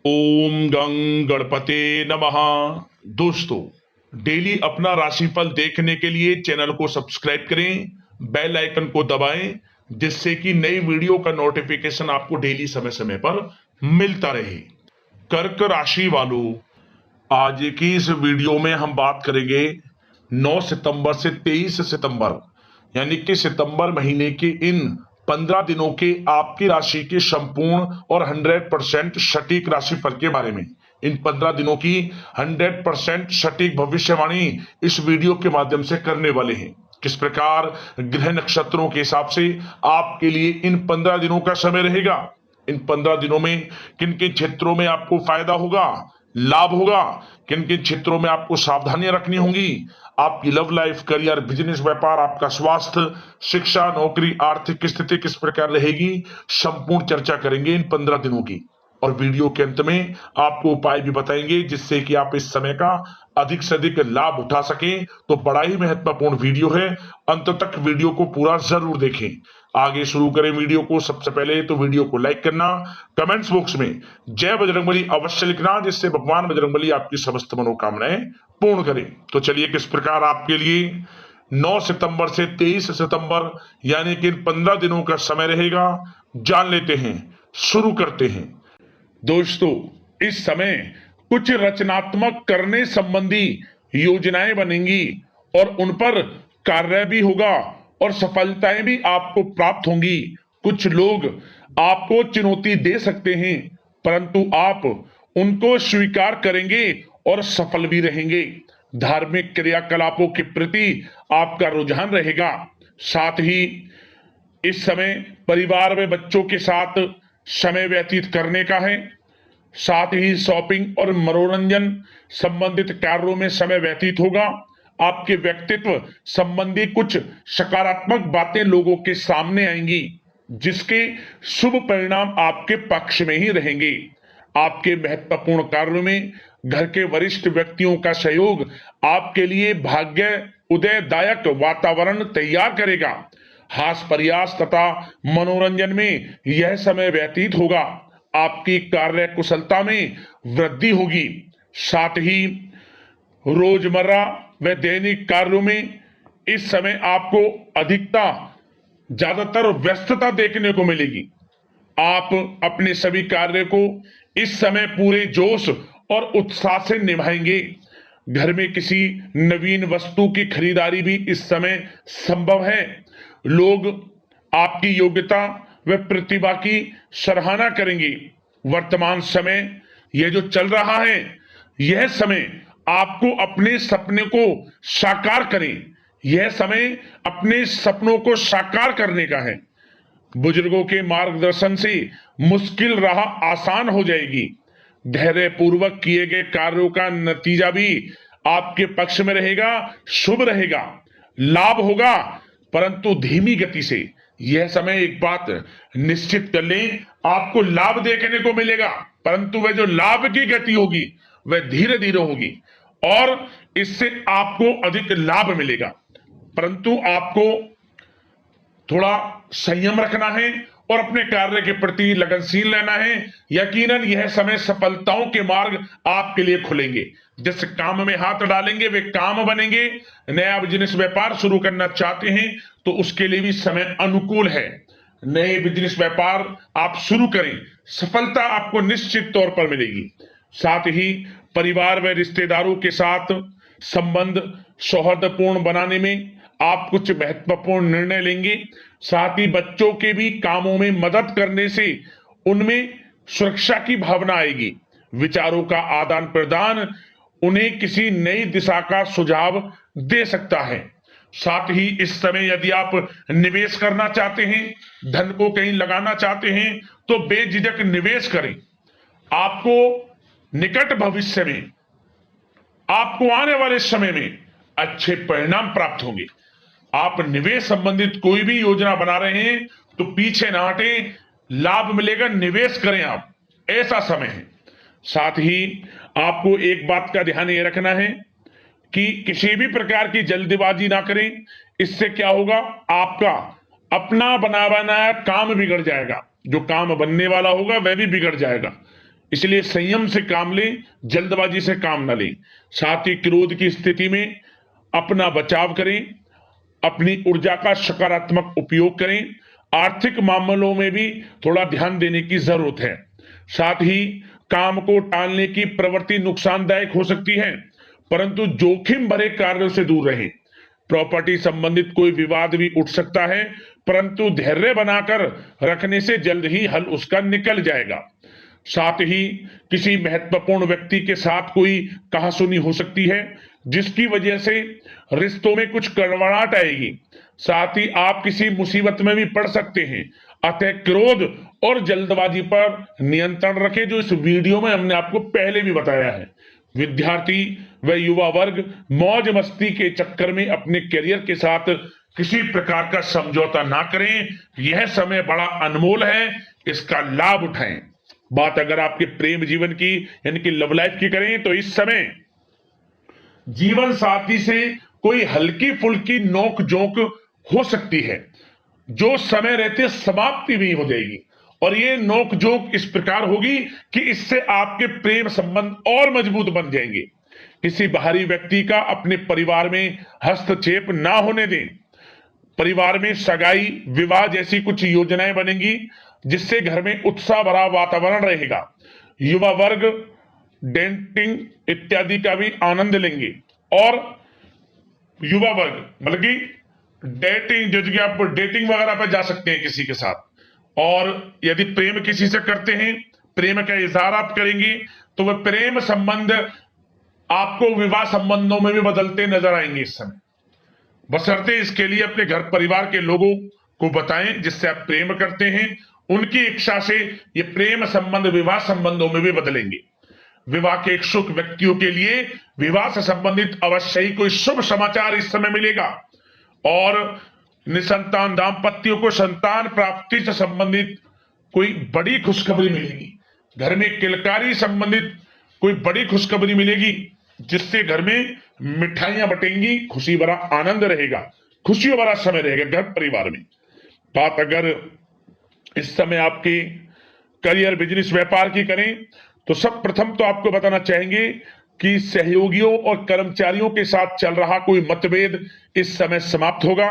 ओम गं गणपते नमः। दोस्तों, डेली अपना राशिफल देखने के लिए चैनल को सब्सक्राइब करें, बेल आइकन को दबाएं, जिससे कि नई वीडियो का नोटिफिकेशन आपको डेली समय समय पर मिलता रहे। कर्क राशि वालों, आज की इस वीडियो में हम बात करेंगे 9 सितंबर से 23 सितंबर यानी कि सितंबर महीने के इन 15 दिनों के आपकी राशि के संपूर्ण और 100% सटीक राशिफल के बारे में। इन 15 दिनों की 100% सटीक भविष्यवाणी इस वीडियो के माध्यम से करने वाले हैं। किस प्रकार ग्रह नक्षत्रों के हिसाब से आपके लिए इन 15 दिनों का समय रहेगा, इन 15 दिनों में किन किन क्षेत्रों में आपको फायदा होगा, लाभ होगा, किन किन क्षेत्रों में आपको सावधानियां रखनी होंगी, आपकी लव लाइफ, करियर, बिजनेस, व्यापार, आपका स्वास्थ्य, शिक्षा, नौकरी, आर्थिक स्थिति किस प्रकार रहेगी, संपूर्ण चर्चा करेंगे इन 15 दिनों की। और वीडियो के अंत में आपको उपाय भी बताएंगे जिससे कि आप इस समय का अधिक से अधिक लाभ उठा सकें। तो बड़ा ही महत्वपूर्ण वीडियो है, अंत तक वीडियो को पूरा जरूर देखें। आगे शुरू करें वीडियो को। सबसे पहले तो वीडियो को लाइक करना, कमेंट्स बॉक्स में जय बजरंगबली अवश्य लिखना, जिससे भगवान बजरंगबली आपकी समस्त मनोकामनाएं पूर्ण करें। तो चलिए, किस प्रकार आपके लिए 9 सितंबर से 23 सितंबर यानी कि 15 दिनों का समय रहेगा, जान लेते हैं। शुरू करते हैं। दोस्तों, इस समय कुछ रचनात्मक करने संबंधी योजनाएं बनेंगी और उन पर कार्य भी होगा और सफलताएं भी आपको प्राप्त होंगी। कुछ लोग आपको चुनौती दे सकते हैं, परंतु आप उनको स्वीकार करेंगे और सफल भी रहेंगे। धार्मिक क्रियाकलापों के प्रति आपका रुझान रहेगा। साथ ही इस समय परिवार में बच्चों के साथ समय व्यतीत करने का है। साथ ही शॉपिंग और मनोरंजन संबंधित कार्यों में समय व्यतीत होगा। आपके व्यक्तित्व संबंधी कुछ सकारात्मक बातें लोगों के सामने आएंगी, जिसके शुभ परिणाम आपके पक्ष में ही रहेंगे। आपके महत्वपूर्ण कार्यों में घर के वरिष्ठ व्यक्तियों का सहयोग आपके लिए भाग्य उदयदायक वातावरण तैयार करेगा। हास प्रयास तथा मनोरंजन में यह समय व्यतीत होगा। आपकी कार्य कुशलता में वृद्धि होगी। साथ ही रोजमर्रा व दैनिक कार्यों में इस समय आपको ज्यादातर व्यस्तता देखने को मिलेगी। आप अपने सभी कार्य को इस समय पूरे जोश और उत्साह से निभाएंगे। घर में किसी नवीन वस्तु की खरीदारी भी इस समय संभव है। लोग आपकी योग्यता व प्रतिभा की सराहना करेंगे। वर्तमान समय यह जो चल रहा है, यह समय आपको अपने सपने को साकार करें। यह समय अपने सपनों को साकार करने का है। बुजुर्गों के मार्गदर्शन से मुश्किल राह आसान हो जाएगी। धैर्य पूर्वक किए गए कार्यों का नतीजा भी आपके पक्ष में रहेगा, शुभ रहेगा। लाभ होगा, परंतु धीमी गति से। यह समय एक बात निश्चित कर लें, आपको लाभ देखने को मिलेगा, परंतु वह जो लाभ की गति होगी वह धीरे धीरे होगी और इससे आपको अधिक लाभ मिलेगा। परंतु आपको थोड़ा संयम रखना है और अपने कार्य के प्रति लगनशील रहना है। यकीनन यह समय सफलताओं के मार्ग आपके लिए खुलेंगे। जिस काम में हाथ डालेंगे वे काम बनेंगे। नया बिजनेस व्यापार शुरू करना चाहते हैं तो उसके लिए भी समय अनुकूल है। नए बिजनेस व्यापार आप शुरू करें, सफलता आपको निश्चित तौर पर मिलेगी। साथ ही परिवार व रिश्तेदारों के साथ संबंध सौहार्दपूर्ण बनाने में आप कुछ महत्वपूर्ण निर्णय लेंगे। साथ ही बच्चों के भी कामों में मदद करने से उनमें सुरक्षा की भावना आएगी। विचारों का आदान प्रदान उन्हें किसी नई दिशा का सुझाव दे सकता है। साथ ही इस समय यदि आप निवेश करना चाहते हैं, धन को कहीं लगाना चाहते हैं, तो बेझिझक निवेश करें। आपको निकट भविष्य में, आपको आने वाले समय में अच्छे परिणाम प्राप्त होंगे। आप निवेश संबंधित कोई भी योजना बना रहे हैं तो पीछे ना हटें, लाभ मिलेगा, निवेश करें आप, ऐसा समय है। साथ ही आपको एक बात का ध्यान ये रखना है कि किसी भी प्रकार की जल्दबाजी ना करें। इससे क्या होगा, आपका अपना बना बनाया काम बिगड़ जाएगा। जो काम बनने वाला होगा वह भी बिगड़ जाएगा। इसलिए संयम से काम लें, जल्दबाजी से काम न लें। साथ ही क्रोध की स्थिति में अपना बचाव करें, अपनी ऊर्जा का सकारात्मक उपयोग करें। आर्थिक मामलों में भी थोड़ा ध्यान देने की जरूरत है। साथ ही काम को टालने की प्रवृत्ति नुकसानदायक हो सकती है, परंतु जोखिम भरे कार्यों से दूर रहें। प्रॉपर्टी संबंधित कोई विवाद भी उठ सकता है, परंतु धैर्य बनाकर रखने से जल्द ही हल उसका निकल जाएगा। साथ ही किसी महत्वपूर्ण व्यक्ति के साथ कोई कहासुनी हो सकती है, जिसकी वजह से रिश्तों में कुछ कड़वाहट आएगी। साथ ही आप किसी मुसीबत में भी पड़ सकते हैं। अतः क्रोध और जल्दबाजी पर नियंत्रण रखें, जो इस वीडियो में हमने आपको पहले भी बताया है। विद्यार्थी व युवा वर्ग मौज मस्ती के चक्कर में अपने करियर के साथ किसी प्रकार का समझौता ना करें। यह समय बड़ा अनमोल है, इसका लाभ उठाएं। बात अगर आपके प्रेम जीवन की यानी कि लव लाइफ की करें, तो इस समय जीवन साथी से कोई हल्की फुल्की नोक झोंक हो सकती है, जो समय रहते समाप्ति भी हो जाएगी। और ये नोक झोंक इस प्रकार होगी कि इससे आपके प्रेम संबंध और मजबूत बन जाएंगे। किसी बाहरी व्यक्ति का अपने परिवार में हस्तक्षेप ना होने दें। परिवार में सगाई, विवाह जैसी कुछ योजनाएं बनेंगी, जिससे घर में उत्साह भरा वातावरण रहेगा। युवा वर्ग डेटिंग इत्यादि का भी आनंद लेंगे। और युवा वर्ग मतलब कि डेटिंग, जैसे कि आप डेटिंग वगैरह पर जा सकते हैं किसी के साथ। और यदि प्रेम किसी से करते हैं, प्रेम का इजहार आप करेंगे, तो वह प्रेम संबंध आपको विवाह संबंधों में भी बदलते नजर आएंगे इस समय। बशर्ते इसके लिए अपने घर परिवार के लोगों को बताएं जिससे आप प्रेम करते हैं। उनकी इच्छा से ये प्रेम संबंध विवाह संबंधों में भी बदलेंगे। विवाह के इच्छुक व्यक्तियों के लिए विवाह से संबंधित अवश्य ही कोई शुभ समाचार इस समय मिलेगा। और निसंतान दाम्पत्यों को संतान प्राप्ति से संबंधित कोई बड़ी खुशखबरी मिलेगी। घर में किलकारी संबंधित कोई बड़ी खुशखबरी मिलेगी, जिससे घर में मिठाइयां बटेंगी, खुशी भरा आनंद रहेगा, खुशियों भरा समय रहेगा घर परिवार में। बात अगर इस समय आपके करियर, बिजनेस, व्यापार की करें, तो सब प्रथम तो आपको बताना चाहेंगे कि सहयोगियों और कर्मचारियों के साथ चल रहा कोई मतभेद इस समय समाप्त होगा।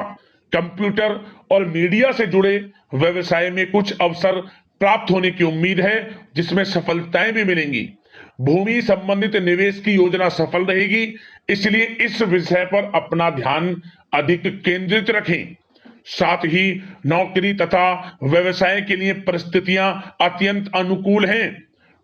कंप्यूटर और मीडिया से जुड़े व्यवसाय में कुछ अवसर प्राप्त होने की उम्मीद है, जिसमें सफलताएं भी मिलेंगी। भूमि संबंधित निवेश की योजना सफल रहेगी, इसलिए इस विषय पर अपना ध्यान अधिक केंद्रित रखें। साथ ही नौकरी तथा व्यवसाय के लिए परिस्थितियां अत्यंत अनुकूल हैं।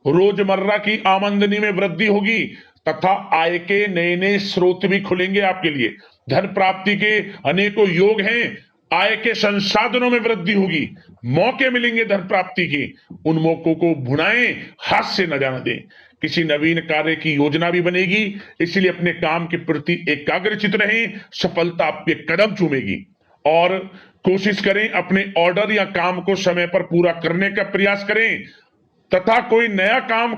रोजमर्रा की आमदनी में वृद्धि होगी तथा आय के नए नए स्रोत भी खुलेंगे आपके लिए। धन प्राप्ति के अनेकों योग हैं। आय के संसाधनों में वृद्धि होगी, मौके मिलेंगे धन प्राप्ति के। उन मौकों को भुनाएं, हाथ से न जाने दें। किसी नवीन कार्य की योजना भी बनेगी, इसलिए अपने काम के प्रति एकाग्रचित रहें। सफलता आपके कदम चूमेगी। और कोशिश करें अपने ऑर्डर या काम को समय पर पूरा करने का प्रयास करें, तथा कोई नया काम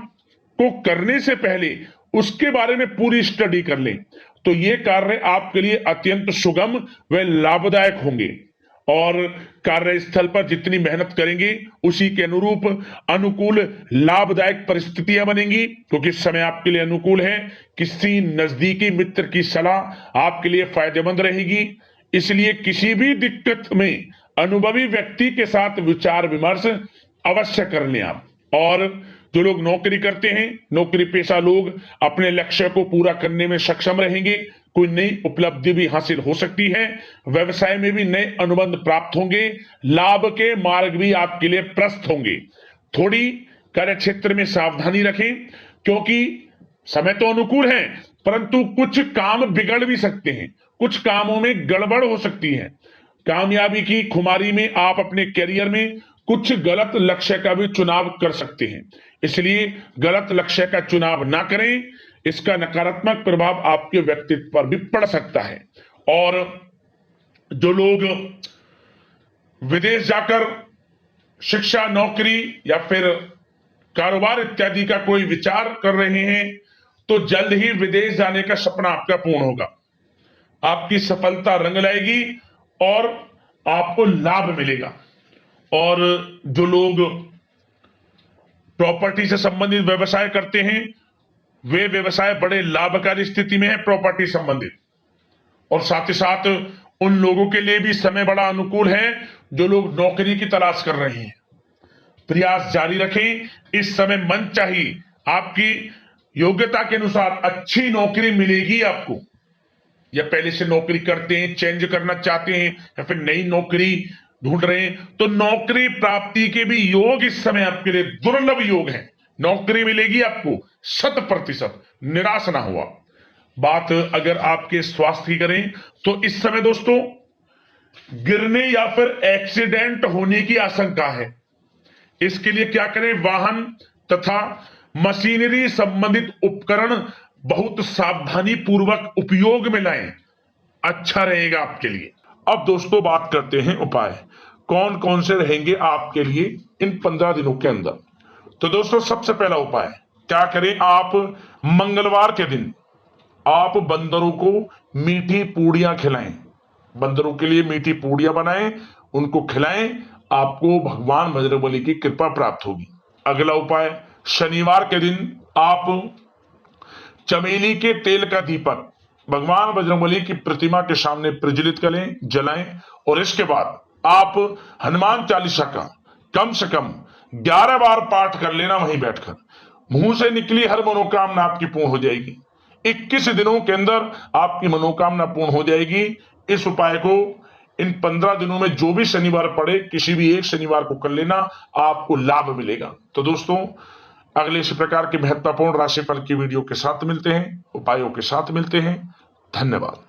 को करने से पहले उसके बारे में पूरी स्टडी कर लें, तो ये कार्य आपके लिए अत्यंत सुगम व लाभदायक होंगे। और कार्यस्थल पर जितनी मेहनत करेंगे, उसी के अनुरूप अनुकूल लाभदायक परिस्थितियां बनेंगी, क्योंकि समय आपके लिए अनुकूल है। किसी नजदीकी मित्र की सलाह आपके लिए फायदेमंद रहेगी, इसलिए किसी भी दिक्कत में अनुभवी व्यक्ति के साथ विचार विमर्श अवश्य कर लें आप। और जो लोग नौकरी करते हैं, नौकरी पेशा लोग अपने लक्ष्य को पूरा करने में सक्षम रहेंगे। कोई नई उपलब्धि भी हासिल हो सकती है। व्यवसाय में भी नए अनुबंध प्राप्त होंगे। लाभ के मार्ग भी आपके लिए प्रशस्त होंगे। थोड़ी कार्य क्षेत्र में सावधानी रखें, क्योंकि समय तो अनुकूल है, परंतु कुछ काम बिगड़ भी सकते हैं, कुछ कामों में गड़बड़ हो सकती है। कामयाबी की खुमारी में आप अपने करियर में कुछ गलत लक्ष्य का भी चुनाव कर सकते हैं, इसलिए गलत लक्ष्य का चुनाव ना करें। इसका नकारात्मक प्रभाव आपके व्यक्तित्व पर भी पड़ सकता है। और जो लोग विदेश जाकर शिक्षा, नौकरी या फिर कारोबार इत्यादि का कोई विचार कर रहे हैं, तो जल्द ही विदेश जाने का सपना आपका पूर्ण होगा। आपकी सफलता रंग लाएगी और आपको लाभ मिलेगा। और जो लोग प्रॉपर्टी से संबंधित व्यवसाय करते हैं, वे व्यवसाय बड़े लाभकारी स्थिति में है प्रॉपर्टी संबंधित। और साथ ही साथ उन लोगों के लिए भी समय बड़ा अनुकूल है जो लोग नौकरी की तलाश कर रहे हैं। प्रयास जारी रखें, इस समय मन चाहिए आपकी योग्यता के अनुसार अच्छी नौकरी मिलेगी आपको। या पहले से नौकरी करते हैं, चेंज करना चाहते हैं, या फिर नई नौकरी ढूंढ रहे हैं, तो नौकरी प्राप्ति के भी योग इस समय आपके लिए दुर्लभ योग है। नौकरी मिलेगी आपको 100%, निराश ना हुआ। बात अगर आपके स्वास्थ्य की करें तो इस समय दोस्तों गिरने या फिर एक्सीडेंट होने की आशंका है। इसके लिए क्या करें, वाहन तथा मशीनरी संबंधित उपकरण बहुत सावधानी पूर्वक उपयोग में लाएं, अच्छा रहेगा आपके लिए। अब दोस्तों बात करते हैं उपाय, कौन कौन से रहेंगे आपके लिए इन 15 दिनों के अंदर। तो दोस्तों सबसे पहला उपाय क्या करें, आप मंगलवार के दिन आप बंदरों को मीठी पूड़ियां खिलाएं, बंदरों के लिए मीठी पूड़ियां बनाएं, उनको खिलाएं, आपको भगवान बजरंगबली की कृपा प्राप्त होगी। अगला उपाय, शनिवार के दिन आप चमेली के तेल का दीपक भगवान बजरंगबली की प्रतिमा के सामने प्रज्वलित करें, जलाएं, और इसके बाद आप हनुमान चालीसा का कम से कम 11 बार पाठ कर लेना वहीं बैठकर। मुंह से निकली हर मनोकामना आपकी पूर्ण हो जाएगी। 21 दिनों के अंदर आपकी मनोकामना पूर्ण हो जाएगी। इस उपाय को इन 15 दिनों में जो भी शनिवार पड़े, किसी भी एक शनिवार को कर लेना, आपको लाभ मिलेगा। तो दोस्तों अगले इसी प्रकार के महत्वपूर्ण राशिफल की वीडियो के साथ मिलते हैं, उपायों के साथ मिलते हैं। धन्यवाद।